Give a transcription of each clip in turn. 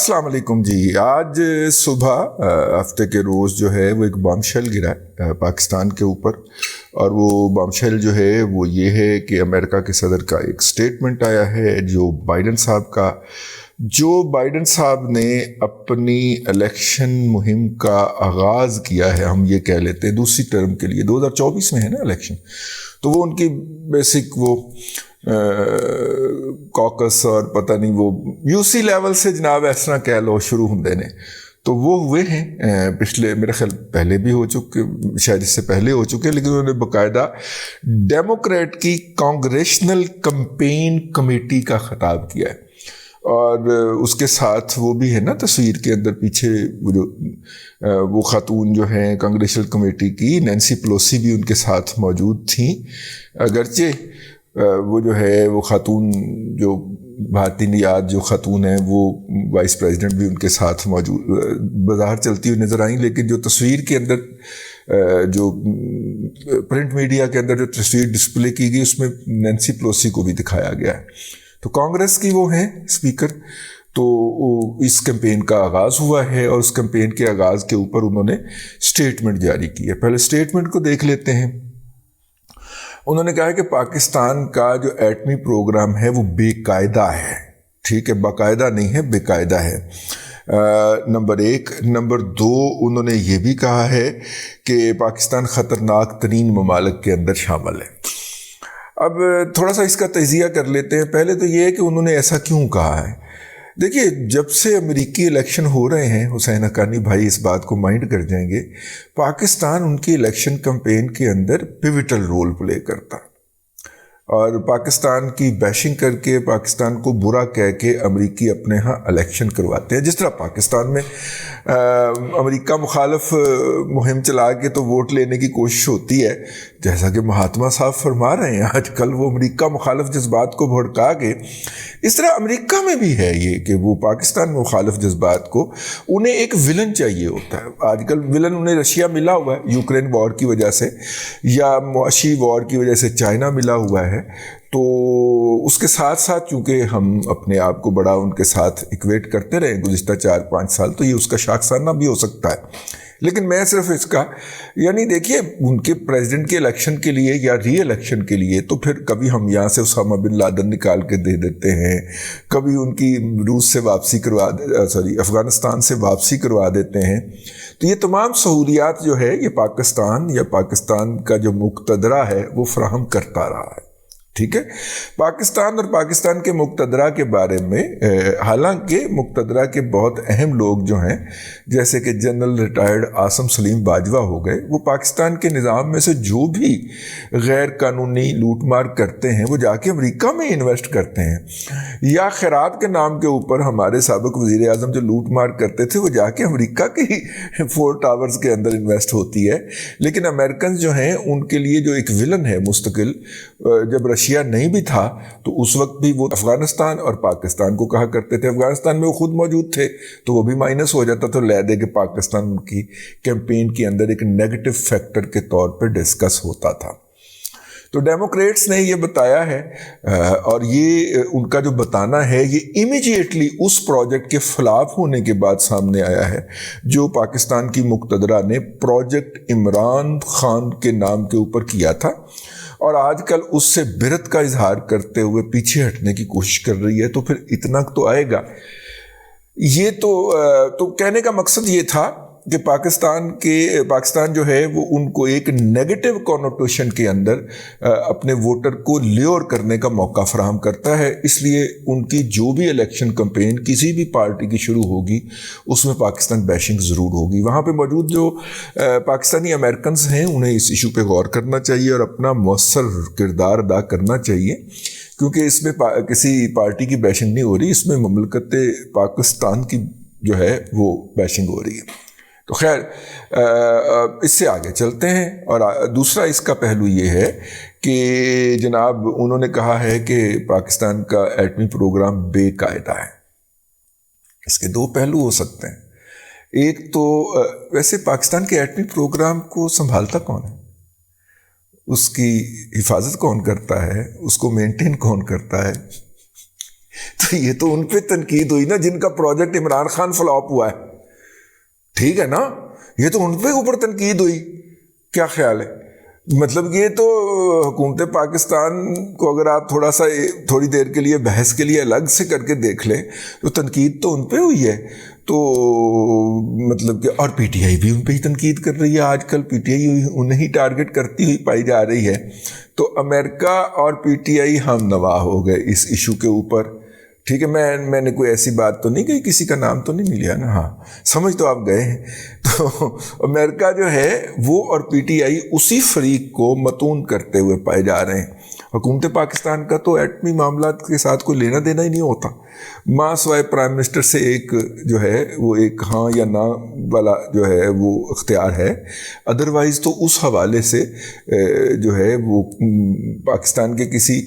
السلام علیکم جی. آج صبح ہفتے کے روز جو ہے وہ ایک بم شیل گرا ہے پاکستان کے اوپر, اور وہ بم شیل جو ہے وہ یہ ہے کہ امریکہ کے صدر کا ایک سٹیٹمنٹ آیا ہے جو بائیڈن صاحب نے اپنی الیکشن مہم کا آغاز کیا ہے, ہم یہ کہہ لیتے ہیں دوسری ٹرم کے لیے. 2024 میں ہے نا الیکشن, تو وہ ان کی بیسک وہ کوکس اور پتہ نہیں وہ یو سی لیول سے جناب اس طرح کہہ لو شروع ہوندے نے, تو وہ ہوئے ہیں پچھلے میرے خیال پہلے بھی ہو چکے, شاید اس سے پہلے ہو چکے, لیکن انہوں نے باقاعدہ ڈیموکریٹ کی کانگریشنل کمپین کمیٹی کا خطاب کیا ہے, اور اس کے ساتھ وہ بھی ہے نا تصویر کے اندر پیچھے وہ خاتون جو ہیں کانگریشنل کمیٹی کی, نینسی پلوسی بھی ان کے ساتھ موجود تھیں, اگرچہ وہ جو ہے وہ خاتون جو بھارتی نیاد جو خاتون ہیں وہ وائس پریزیڈنٹ بھی ان کے ساتھ موجود بظاہر چلتی ہوئی نظر آئیں, لیکن جو تصویر کے اندر جو پرنٹ میڈیا کے اندر جو تصویر ڈسپلے کی گئی اس میں نینسی پلوسی کو بھی دکھایا گیا ہے. تو کانگریس کی وہ ہیں اسپیکر, تو اس کیمپین کا آغاز ہوا ہے, اور اس کیمپین کے آغاز کے اوپر انہوں نے سٹیٹمنٹ جاری کی ہے. پہلے سٹیٹمنٹ کو دیکھ لیتے ہیں. انہوں نے کہا ہے کہ پاکستان کا جو ایٹمی پروگرام ہے وہ بے قاعدہ ہے, ٹھیک ہے, باقاعدہ نہیں ہے, بے قاعدہ ہے, نمبر 1. نمبر 2, انہوں نے یہ بھی کہا ہے کہ پاکستان خطرناک ترین ممالک کے اندر شامل ہے. اب تھوڑا سا اس کا تجزیہ کر لیتے ہیں. پہلے تو یہ ہے کہ انہوں نے ایسا کیوں کہا ہے. دیکھیے, جب سے امریکی الیکشن ہو رہے ہیں, حسین حقانی بھائی اس بات کو مائنڈ کر جائیں گے, پاکستان ان کی الیکشن کمپین کے اندر پیوٹل رول پلے کرتا, اور پاکستان کی بیشنگ کر کے پاکستان کو برا کہہ کے امریکی اپنے ہاں الیکشن کرواتے ہیں. جس طرح پاکستان میں امریکہ مخالف مہم چلا کے تو ووٹ لینے کی کوشش ہوتی ہے, جیسا کہ مہاتما صاحب فرما رہے ہیں آج کل, وہ امریکہ مخالف جذبات کو بھڑکا کے, اس طرح امریکہ میں بھی ہے یہ کہ وہ پاکستان مخالف جذبات کو, انہیں ایک ولن چاہیے ہوتا ہے. آج کل ولن انہیں رشیا ملا ہوا ہے یوکرین وار کی وجہ سے, یا معاشی وار کی وجہ سے چائنا ملا ہوا ہے, تو اس کے ساتھ ساتھ چونکہ ہم اپنے آپ کو بڑا ان کے ساتھ ایکویٹ کرتے رہے گزشتہ 4-5 سال, تو یہ اس کا شاخسانہ بھی ہو سکتا ہے. لیکن میں صرف اس کا یعنی دیکھیے, ان کے پریزیڈنٹ کے الیکشن کے لیے یا ری الیکشن کے لیے تو پھر کبھی ہم یہاں سے اسامہ بن لادن نکال کے دے دیتے ہیں, کبھی ان کی روس سے واپسی افغانستان سے واپسی کروا دیتے ہیں. تو یہ تمام سہولیات جو ہے یہ پاکستان یا پاکستان کا جو مقتدرہ ہے وہ فراہم کرتا رہا ہے, ٹھیک ہے. پاکستان اور پاکستان کے مقتدرہ کے بارے میں حالانکہ مقتدرہ کے بہت اہم لوگ جو ہیں, جیسے کہ جنرل ریٹائرڈ عاصم سلیم باجوہ ہو گئے, وہ پاکستان کے نظام میں سے جو بھی غیر قانونی لوٹ مار کرتے ہیں وہ جا کے امریکہ میں انویسٹ کرتے ہیں, یا خیرات کے نام کے اوپر ہمارے سابق وزیر اعظم جو لوٹ مار کرتے تھے وہ جا کے امریکہ کے ہی 4 ٹاورز کے اندر انویسٹ ہوتی ہے. لیکن امریکنز جو ہیں ان کے لیے جو ایک ولن ہے مستقل, جب رشیا نہیں بھی تھا تو اس وقت بھی وہ افغانستان اور پاکستان کو کہا کرتے تھے. افغانستان میں وہ خود موجود تھے تو وہ بھی مائنس ہو جاتا, تو لے دے کہ پاکستان ان کی کیمپین کے اندر ایک نیگیٹو فیکٹر کے طور پر ڈسکس ہوتا تھا. تو ڈیموکریٹس نے یہ بتایا ہے, اور یہ ان کا جو بتانا ہے یہ امیجیٹلی اس پروجیکٹ کے فلاپ ہونے کے بعد سامنے آیا ہے جو پاکستان کی مقتدرہ نے پروجیکٹ عمران خان کے نام کے اوپر کیا تھا, اور آج کل اس سے برت کا اظہار کرتے ہوئے پیچھے ہٹنے کی کوشش کر رہی ہے. تو پھر اتنا تو آئے گا. یہ تو کہنے کا مقصد یہ تھا کہ پاکستان جو ہے وہ ان کو ایک نیگیٹو کونوٹیشن کے اندر اپنے ووٹر کو لیور کرنے کا موقع فراہم کرتا ہے. اس لیے ان کی جو بھی الیکشن کمپین کسی بھی پارٹی کی شروع ہوگی اس میں پاکستان بیشنگ ضرور ہوگی. وہاں پہ موجود جو پاکستانی امریکنز ہیں انہیں اس ایشو پہ غور کرنا چاہیے اور اپنا مؤثر کردار ادا کرنا چاہیے, کیونکہ اس میں کسی پارٹی کی بیشنگ نہیں ہو رہی, اس میں مملکت پاکستان کی جو ہے وہ بیشنگ ہو رہی ہے. تو خیر, اس سے آگے چلتے ہیں. اور دوسرا اس کا پہلو یہ ہے کہ جناب انہوں نے کہا ہے کہ پاکستان کا ایٹمی پروگرام بے قاعدہ ہے. اس کے 2 پہلو ہو سکتے ہیں. ایک تو ویسے پاکستان کے ایٹمی پروگرام کو سنبھالتا کون ہے, اس کی حفاظت کون کرتا ہے, اس کو مینٹین کون کرتا ہے, تو یہ تو ان پہ تنقید ہوئی نا جن کا پروجیکٹ عمران خان فلاپ ہوا ہے، ٹھیک ہے نا، یہ تو ان پہ اوپر تنقید ہوئی. کیا خیال ہے؟ مطلب یہ تو حکومت پاکستان کو اگر آپ تھوڑی دیر کے لیے بحث کے لیے الگ سے کر کے دیکھ لیں تو تنقید تو ان پہ ہوئی ہے. تو مطلب کہ اور پی ٹی آئی بھی ان پہ ہی تنقید کر رہی ہے. آج کل پی ٹی آئی انہیں ہی ٹارگٹ کرتی ہوئی پائی جا رہی ہے. تو امریکہ اور پی ٹی آئی ہم نوا ہو گئے اس ایشو کے اوپر. ٹھیک ہے، میں نے کوئی ایسی بات تو نہیں کہی، کسی کا نام تو نہیں لیا نا. ہاں سمجھ تو آپ گئے ہیں. تو امریکہ جو ہے وہ اور پی ٹی آئی اسی فریق کو متون کرتے ہوئے پائے جا رہے ہیں. حکومت پاکستان کا تو ایٹمی معاملات کے ساتھ کوئی لینا دینا ہی نہیں ہوتا، ماں سوائے پرائم منسٹر سے ایک جو ہے وہ ایک ہاں یا نہ والا جو ہے وہ اختیار ہے. ادروائز تو اس حوالے سے جو ہے وہ پاکستان کے کسی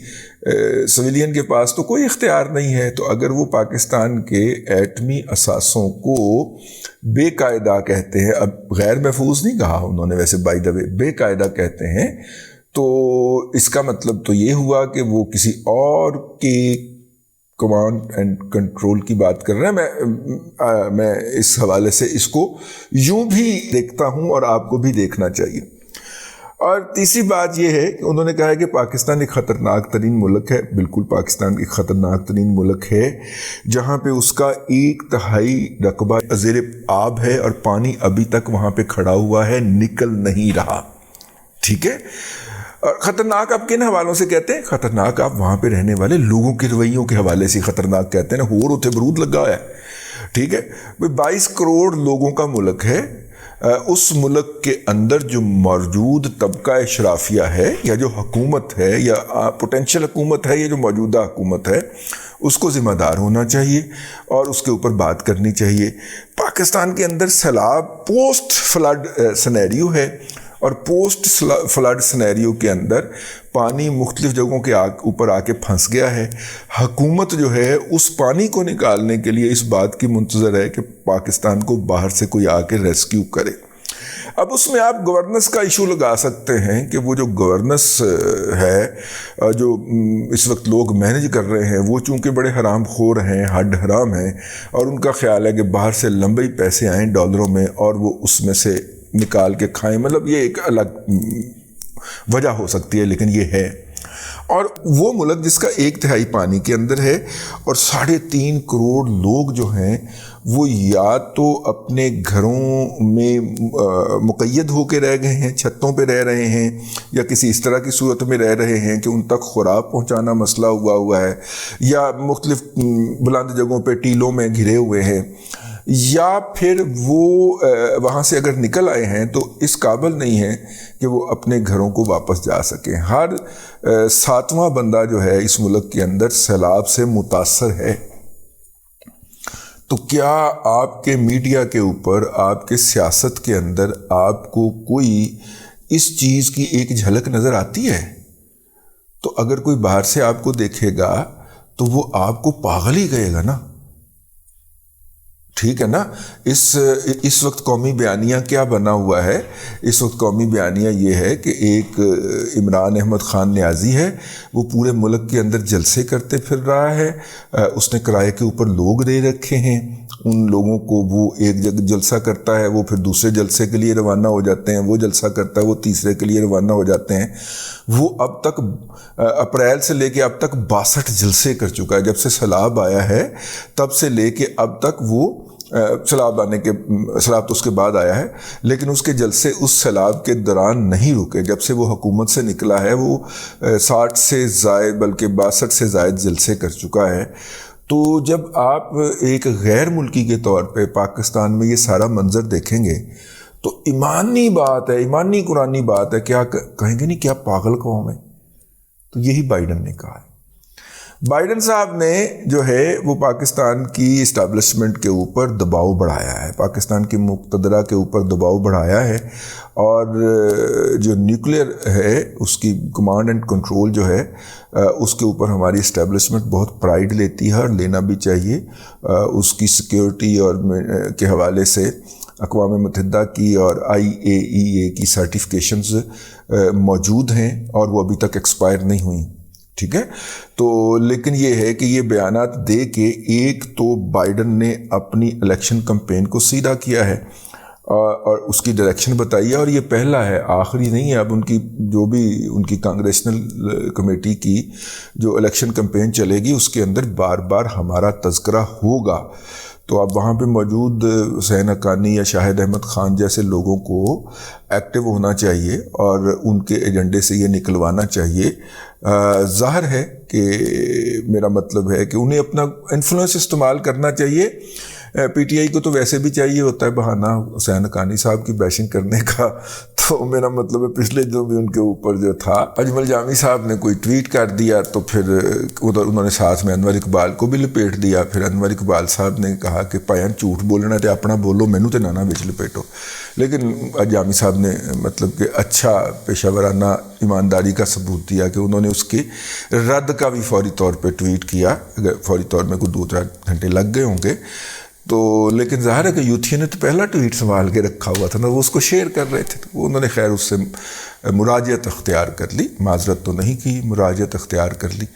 سویلین کے پاس تو کوئی اختیار نہیں ہے. تو اگر وہ پاکستان کے ایٹمی اثاثوں کو بے قاعدہ کہتے ہیں، اب غیر محفوظ نہیں کہا انہوں نے ویسے، بائی دا وے بے قاعدہ کہتے ہیں، تو اس کا مطلب تو یہ ہوا کہ وہ کسی اور کے کمانڈ اینڈ کنٹرول کی بات کر رہے ہیں. میں اس حوالے سے اس کو یوں بھی دیکھتا ہوں اور آپ کو بھی دیکھنا چاہیے. اور تیسری بات یہ ہے کہ انہوں نے کہا ہے کہ پاکستان ایک خطرناک ترین ملک ہے. بالکل پاکستان ایک خطرناک ترین ملک ہے جہاں پہ اس کا 1/3 رقبہ زیر آب ہے اور پانی ابھی تک وہاں پہ کھڑا ہوا ہے، نکل نہیں رہا. ٹھیک ہے، اور خطرناک آپ کن حوالوں سے کہتے ہیں؟ خطرناک آپ وہاں پہ رہنے والے لوگوں کے رویوں کے حوالے سے خطرناک کہتے ہیں نا. ہور اتھے برود لگا ہے. ٹھیک ہے، 22 کروڑ لوگوں کا ملک ہے. اس ملک کے اندر جو موجود طبقہ اشرافیہ ہے یا جو حکومت ہے یا پوٹینشیل حکومت ہے یا جو موجودہ حکومت ہے، اس کو ذمہ دار ہونا چاہیے اور اس کے اوپر بات کرنی چاہیے. پاکستان کے اندر سیلاب پوسٹ فلڈ سینیریو ہے، اور پوسٹ فلڈ سینیریو کے اندر پانی مختلف جگہوں کے اوپر آ کے پھنس گیا ہے. حکومت جو ہے اس پانی کو نکالنے کے لیے اس بات کی منتظر ہے کہ پاکستان کو باہر سے کوئی آ کے ریسکیو کرے. اب اس میں آپ گورننس کا ایشو لگا سکتے ہیں کہ وہ جو گورننس ہے جو اس وقت لوگ مینیج کر رہے ہیں وہ چونکہ بڑے حرام خور ہیں، ہڈ حرام ہیں، اور ان کا خیال ہے کہ باہر سے لمبے پیسے آئیں ڈالروں میں اور وہ اس میں سے نکال کے کھائیں. مطلب یہ ایک الگ وجہ ہو سکتی ہے لیکن یہ ہے. اور وہ ملک جس کا 1/3 پانی کے اندر ہے اور 3.5 کروڑ لوگ جو ہیں وہ یا تو اپنے گھروں میں مقید ہو کے رہ گئے ہیں، چھتوں پہ رہ رہے ہیں، یا کسی اس طرح کی صورت میں رہ رہے ہیں کہ ان تک خوراک پہنچانا مسئلہ ہوا ہے، یا مختلف بلند جگہوں پہ ٹیلوں میں گھرے ہوئے ہیں، یا پھر وہ وہاں سے اگر نکل آئے ہیں تو اس قابل نہیں ہیں کہ وہ اپنے گھروں کو واپس جا سکیں. ہر 7واں بندہ جو ہے اس ملک کے اندر سیلاب سے متاثر ہے. تو کیا آپ کے میڈیا کے اوپر، آپ کے سیاست کے اندر آپ کو کوئی اس چیز کی ایک جھلک نظر آتی ہے؟ تو اگر کوئی باہر سے آپ کو دیکھے گا تو وہ آپ کو پاگل ہی کہے گا نا. ٹھیک ہے نا. اس وقت قومی بیانیہ کیا بنا ہوا ہے؟ اس وقت قومی بیانیہ یہ ہے کہ ایک عمران احمد خان نیازی ہے، وہ پورے ملک کے اندر جلسے کرتے پھر رہا ہے. اس نے کرائے کے اوپر لوگ دے رکھے ہیں، ان لوگوں کو وہ ایک جگہ جلسہ کرتا ہے، وہ پھر دوسرے جلسے کے لیے روانہ ہو جاتے ہیں، وہ جلسہ کرتا ہے، وہ تیسرے کے لیے روانہ ہو جاتے ہیں. وہ اب تک اپریل سے لے کے اب تک 62 جلسے کر چکا ہے. جب سے سیلاب آیا ہے تب سے لے کے اب تک وہ سیلاب تو اس کے بعد آیا ہے لیکن اس کے جلسے اس سیلاب کے دوران نہیں رکے. جب سے وہ حکومت سے نکلا ہے وہ 60 سے زائد بلکہ 62 سے زائد جلسے کر چکا ہے. تو جب آپ ایک غیر ملکی کے طور پہ پاکستان میں یہ سارا منظر دیکھیں گے تو ایمانی بات ہے، ایمانی قرآنی بات ہے، کیا کہیں گے نہیں کیا پاگل قوم ہے. تو یہی بائیڈن نے کہا ہے. بائیڈن صاحب نے جو ہے وہ پاکستان کی اسٹیبلشمنٹ کے اوپر دباؤ بڑھایا ہے، پاکستان کی مقتدرہ کے اوپر دباؤ بڑھایا ہے، اور جو نیوکلیئر ہے اس کی کمانڈ اینڈ کنٹرول جو ہے اس کے اوپر ہماری اسٹیبلشمنٹ بہت پرائیڈ لیتی ہے اور لینا بھی چاہیے. اس کی سیکیورٹی اور کے حوالے سے اقوام متحدہ کی اور IAEA کی سرٹیفکیشنز موجود ہیں اور وہ ابھی تک ایکسپائر نہیں ہوئیں. ٹھیک ہے. تو لیکن یہ ہے کہ یہ بیانات دے کے ایک تو بائیڈن نے اپنی الیکشن کمپین کو سیدھا کیا ہے اور اس کی ڈائریکشن بتائی ہے، اور یہ پہلا ہے، آخری نہیں ہے. اب ان کی جو بھی ان کی کانگریشنل کمیٹی کی جو الیکشن کمپین چلے گی اس کے اندر بار بار ہمارا تذکرہ ہوگا. تو اب وہاں پہ موجود حسین حقانی یا شاہد احمد خان جیسے لوگوں کو ایکٹیو ہونا چاہیے اور ان کے ایجنڈے سے یہ نکلوانا چاہیے. ظاہر ہے کہ میرا مطلب ہے کہ انہیں اپنا انفلوئنس استعمال کرنا چاہیے. پی ٹی آئی کو تو ویسے بھی چاہیے ہوتا ہے بہانہ حسین حقانی صاحب کی بیشنگ کرنے کا. تو میرا مطلب ہے پچھلے جو بھی ان کے اوپر جو تھا اجمل جامی صاحب نے کوئی ٹویٹ کر دیا تو پھر ادھر انہوں نے ساتھ میں انور اقبال کو بھی لپیٹ دیا. پھر انور اقبال صاحب نے کہا کہ پائن جھوٹ بولنا تے اپنا بولو، مینوں تے نہ وچ لپیٹو. لیکن جامی صاحب نے مطلب کہ اچھا پیشہ ورانہ ایمانداری کا ثبوت دیا کہ انہوں نے اس کے رد کا بھی فوری طور پہ ٹویٹ کیا. اگر فوری طور میں کوئی 2-3 گھنٹے لگ گئے ہوں گے تو، لیکن ظاہر ہے کہ یوتھیوں نے تو پہلا ٹویٹ سنبھال کے رکھا ہوا تھا نا، وہ اس کو شیئر کر رہے تھے. تو انہوں نے خیر اس سے مراجعت اختیار کر لی، معذرت تو نہیں کی، مراجعت اختیار کر لی.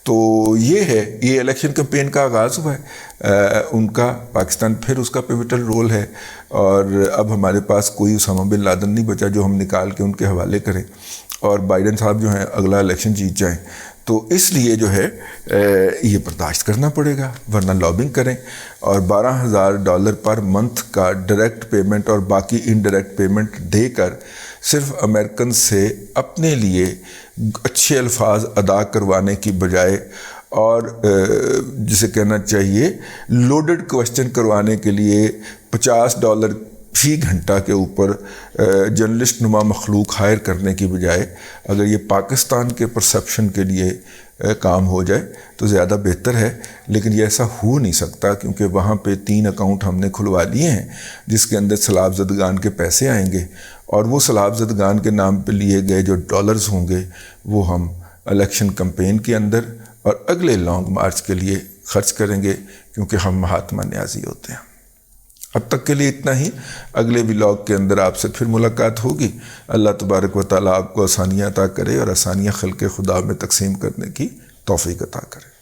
تو یہ ہے، یہ الیکشن کمپین کا آغاز ہوا ہے ان کا. پاکستان پھر اس کا پیوٹل رول ہے، اور اب ہمارے پاس کوئی اسامہ بن لادن نہیں بچا جو ہم نکال کے ان کے حوالے کریں، اور بائیڈن صاحب جو ہیں اگلا الیکشن جیت جائیں. تو اس لیے جو ہے یہ برداشت کرنا پڑے گا، ورنہ لابنگ کریں اور $12,000 پر منتھ کا ڈائریکٹ پیمنٹ اور باقی انڈائریکٹ پیمنٹ دے کر صرف امریکن سے اپنے لیے اچھے الفاظ ادا کروانے کی بجائے، اور جسے کہنا چاہیے لوڈڈ کوشچن کروانے کے لیے $50 فی گھنٹہ کے اوپر جرنلسٹ نما مخلوق ہائر کرنے کی بجائے، اگر یہ پاکستان کے پرسپشن کے لیے کام ہو جائے تو زیادہ بہتر ہے. لیکن یہ ایسا ہو نہیں سکتا کیونکہ وہاں پہ 3 اکاؤنٹ ہم نے کھلوا لیے ہیں جس کے اندر سیلاب زدگان کے پیسے آئیں گے، اور وہ سیلاب زدگان کے نام پہ لیے گئے جو ڈالرز ہوں گے وہ ہم الیکشن کمپین کے اندر اور اگلے لانگ مارچ کے لیے خرچ کریں گے، کیونکہ ہم مہاتما نیازی ہوتے ہیں. اب تک کے لیے اتنا ہی. اگلے ولاگ کے اندر آپ سے پھر ملاقات ہوگی. اللہ تبارک و تعالیٰ آپ کو آسانیاں عطا کرے اور آسانیاں خلق خدا میں تقسیم کرنے کی توفیق عطا کرے.